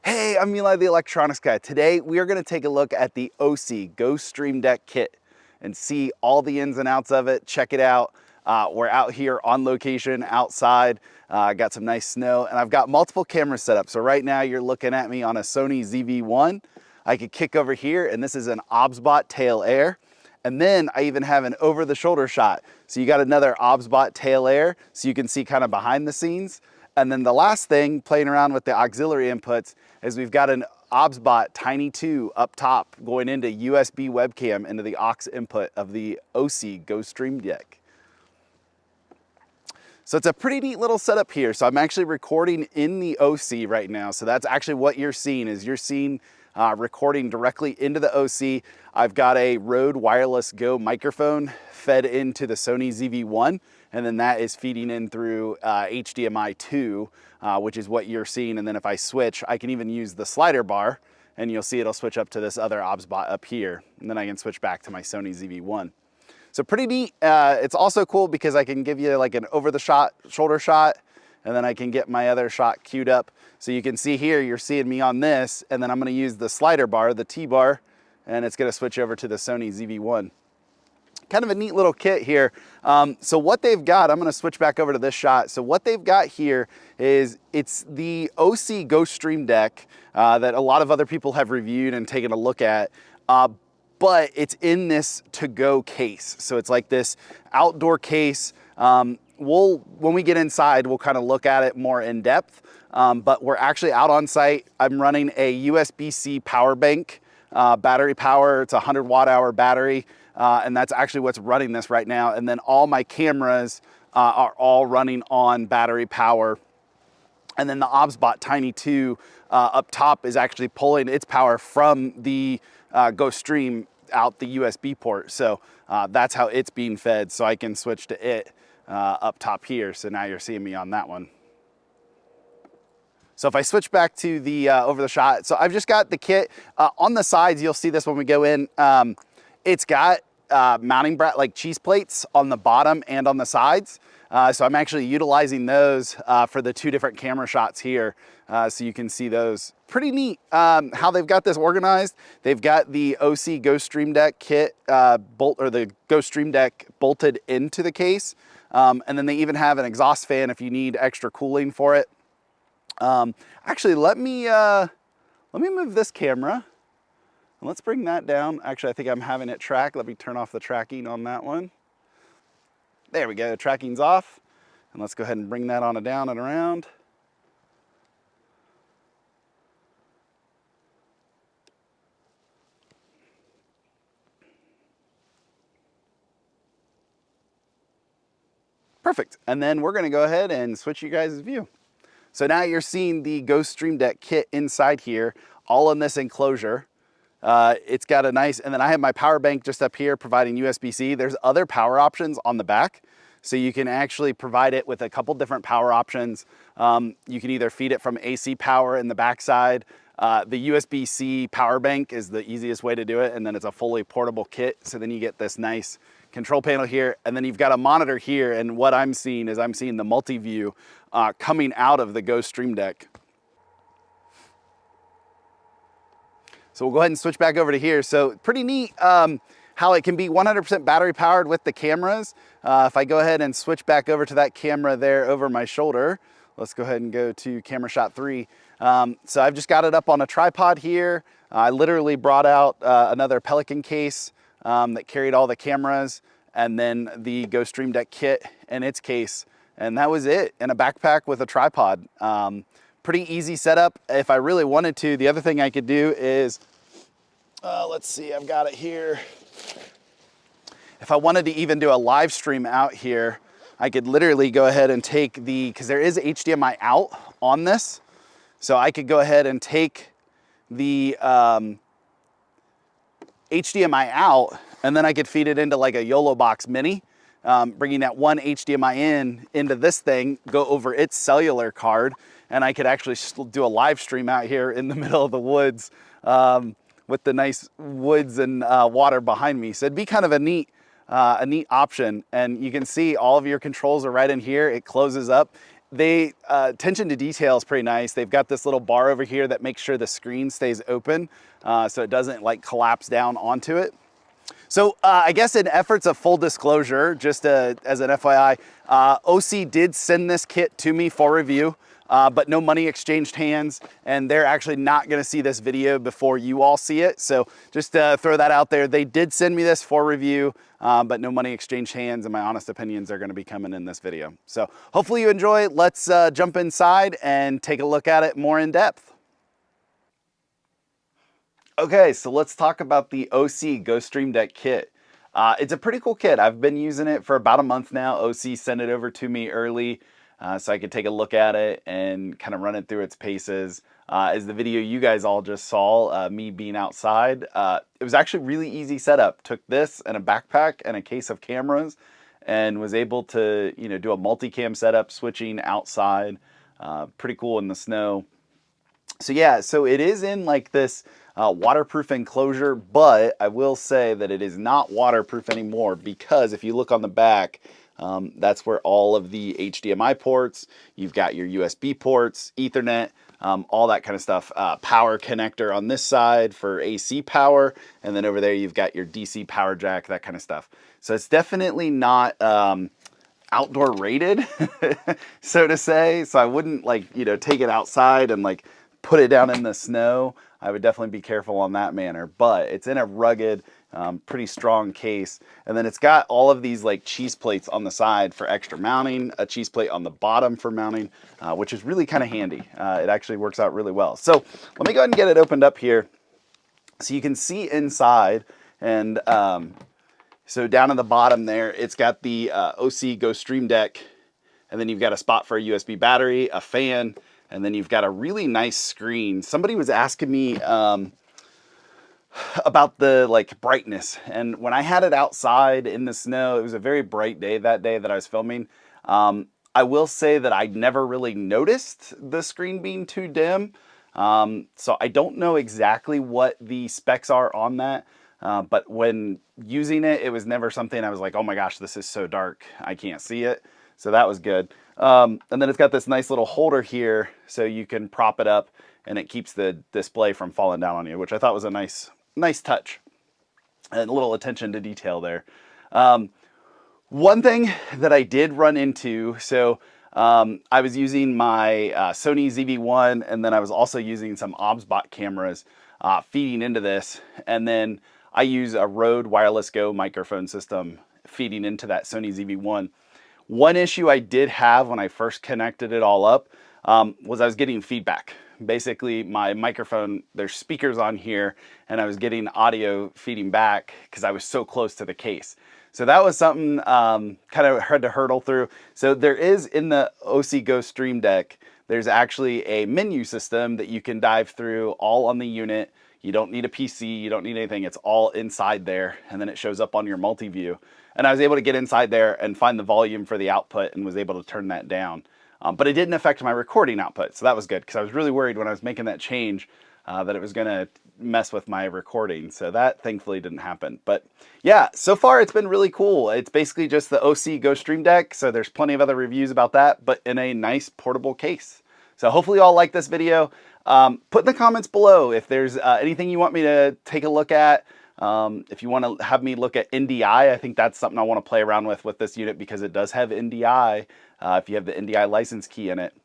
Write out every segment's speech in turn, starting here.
Hey, I'm Eli, the electronics guy. Today, we are gonna take a look at the Osee GoStream Deck kit and see all the ins and outs of it. Check it out. We're out here on location outside. Got some nice snow, and I've got multiple cameras set up. So right now, you're looking at me on a Sony ZV-1. I could kick over here, and this is an OBSBot tail air. And then I even have an over-the-shoulder shot. So you got another OBSBot tail air, so you can see kind of behind the scenes. And then the last thing, playing around with the auxiliary inputs, is we've got an OBSBot Tiny 2 up top going into USB webcam into the aux input of the Osee GoStream Deck. So it's a pretty neat little setup here. So I'm actually recording in the Osee right now. So that's actually what you're seeing, is you're seeing recording directly into the Osee. I've got a Rode Wireless Go microphone fed into the Sony ZV-1, and then that is feeding in through HDMI 2, which is what you're seeing. And then if I switch, I can even use the slider bar, and you'll see it'll switch up to this other OBSBot up here, and then I can switch back to my Sony ZV-1. So pretty neat. It's also cool because I can give you like an shoulder shot, and then I can get my other shot queued up. So you can see here, you're seeing me on this, and then I'm gonna use the slider bar, the T-bar, and it's gonna switch over to the Sony ZV-1. Kind of a neat little kit here. So what they've got, I'm gonna switch back over to this shot. So what they've got here is, it's the Osee GoStream Deck that a lot of other people have reviewed and taken a look at. But it's in this to-go case. So it's like this outdoor case. When we get inside, we'll kind of look at it more in depth, but we're actually out on site. I'm running a USB-C power bank, battery power. It's a 100 watt-hour battery, and that's actually what's running this right now. And then all my cameras are all running on battery power. And then the OBSBot Tiny 2 up top is actually pulling its power from the GoStream out the USB port. So that's how it's being fed. So I can switch to it up top here. So now you're seeing me on that one. So if I switch back to the over the shot, so I've just got the kit on the sides. You'll see this when we go in. It's got mounting like cheese plates on the bottom and on the sides. So I'm actually utilizing those for the two different camera shots here. So you can see those. Pretty neat how they've got this organized. They've got the Osee GoStream Deck kit the GoStream Deck bolted into the case. And then they even have an exhaust fan if you need extra cooling for it. Actually, let me move this camera. And let's bring that down. Actually, I think I'm having it tracked. Let me turn off the tracking on that one. There we go, tracking's off. And let's go ahead and bring that on down and around. Perfect. And then we're gonna go ahead and switch you guys' view. So now you're seeing the GoStream Deck kit inside here, all in this enclosure. It's got a nice, and then I have my power bank just up here providing USB-C. There's other power options on the back. So you can actually provide it with a couple different power options. You can either feed it from AC power in the backside. The USB-C power bank is the easiest way to do it. And then it's a fully portable kit. So then you get this nice control panel here. And then you've got a monitor here. And what I'm seeing is I'm seeing the multi-view coming out of the GoStream Deck. So we'll go ahead and switch back over to here. So pretty neat how it can be 100% battery powered with the cameras. If I go ahead and switch back over to that camera there over my shoulder, let's go ahead and go to camera shot 3. So I've just got it up on a tripod here. I literally brought out another Pelican case that carried all the cameras, and then the GoStream Deck kit and its case. And that was it, in a backpack with a tripod. Pretty easy setup. If I really wanted to, the other thing I could do is, let's see, I've got it here. If I wanted to even do a live stream out here, I could literally go ahead and take because there is HDMI out on this. So I could go ahead and take the HDMI out, and then I could feed it into like a YOLO Box Mini, bringing that one HDMI into this thing, go over its cellular card, and I could actually do a live stream out here in the middle of the woods with the nice woods and water behind me. So it'd be kind of a neat a neat option. And you can see all of your controls are right in here. It closes up. They attention to detail is pretty nice. They've got this little bar over here that makes sure the screen stays open so it doesn't like collapse down onto it. So I guess in efforts of full disclosure, just as an FYI, Osee did send this kit to me for review, but no money exchanged hands, and they're actually not gonna see this video before you all see it. So just throw that out there. They did send me this for review, but no money exchanged hands, and my honest opinions are gonna be coming in this video. So hopefully you enjoy. Let's jump inside and take a look at it more in depth. Okay, so let's talk about the Osee GoStream Deck kit. It's a pretty cool kit. I've been using it for about a month now. Osee sent it over to me early so I could take a look at it and kind of run it through its paces. As the video you guys all just saw, me being outside, it was actually really easy setup. Took this and a backpack and a case of cameras and was able to, do a multicam setup switching outside. Pretty cool in the snow. So yeah, so it is in like this waterproof enclosure, but I will say that it is not waterproof anymore because if you look on the back, that's where all of the HDMI ports, you've got your USB ports, Ethernet, all that kind of stuff. Power connector on this side for AC power, and then over there you've got your DC power jack, that kind of stuff. So it's definitely not outdoor rated, so to say. So I wouldn't take it outside and put it down in the snow. I would definitely be careful on that manner, but it's in a rugged, pretty strong case. And then it's got all of these cheese plates on the side for extra mounting, a cheese plate on the bottom for mounting, which is really kind of handy. It actually works out really well. So let me go ahead and get it opened up here so you can see inside. And so down at the bottom there, it's got the Osee GoStream Deck, and then you've got a spot for a USB battery, a fan, and then you've got a really nice screen. Somebody was asking me about the brightness, and when I had it outside in the snow, it was a very bright day that day that I was filming. I will say that I never really noticed the screen being too dim. So I don't know exactly what the specs are on that, but when using it, it was never something I was like, oh my gosh, this is so dark, I can't see it. So that was good. And then it's got this nice little holder here so you can prop it up and it keeps the display from falling down on you, which I thought was a nice touch and a little attention to detail there. One thing that I did run into, so I was using my Sony ZV-1, and then I was also using some OBSBot cameras feeding into this, and then I use a Rode Wireless Go microphone system feeding into that Sony ZV-1. One issue I did have when I first connected it all up was I was getting feedback. Basically, my microphone, there's speakers on here, and I was getting audio feeding back because I was so close to the case. So that was something kind of hard to hurdle through. So there is in the Osee GoStream Deck, there's actually a menu system that you can dive through all on the unit. You don't need a PC, you don't need anything. It's all inside there, and then it shows up on your multi-view. And I was able to get inside there and find the volume for the output and was able to turn that down. But it didn't affect my recording output, so that was good because I was really worried when I was making that change that it was going to mess with my recording. So that thankfully didn't happen. But yeah, so far it's been really cool. It's basically just the Osee GoStream Deck, so there's plenty of other reviews about that, but in a nice portable case. So hopefully you all like this video. Put in the comments below if there's anything you want me to take a look at. If you want to have me look at NDI, I think that's something I want to play around with this unit because it does have NDI if you have the NDI license key in it.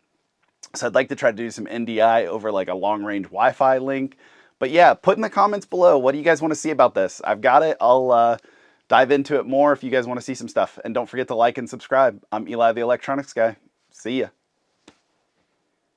So I'd like to try to do some NDI over a long-range Wi-Fi link. But yeah, put in the comments below, what do you guys want to see about this? I've got it. I'll dive into it more if you guys want to see some stuff. And don't forget to like and subscribe. I'm Eli the Electronics Guy. See ya.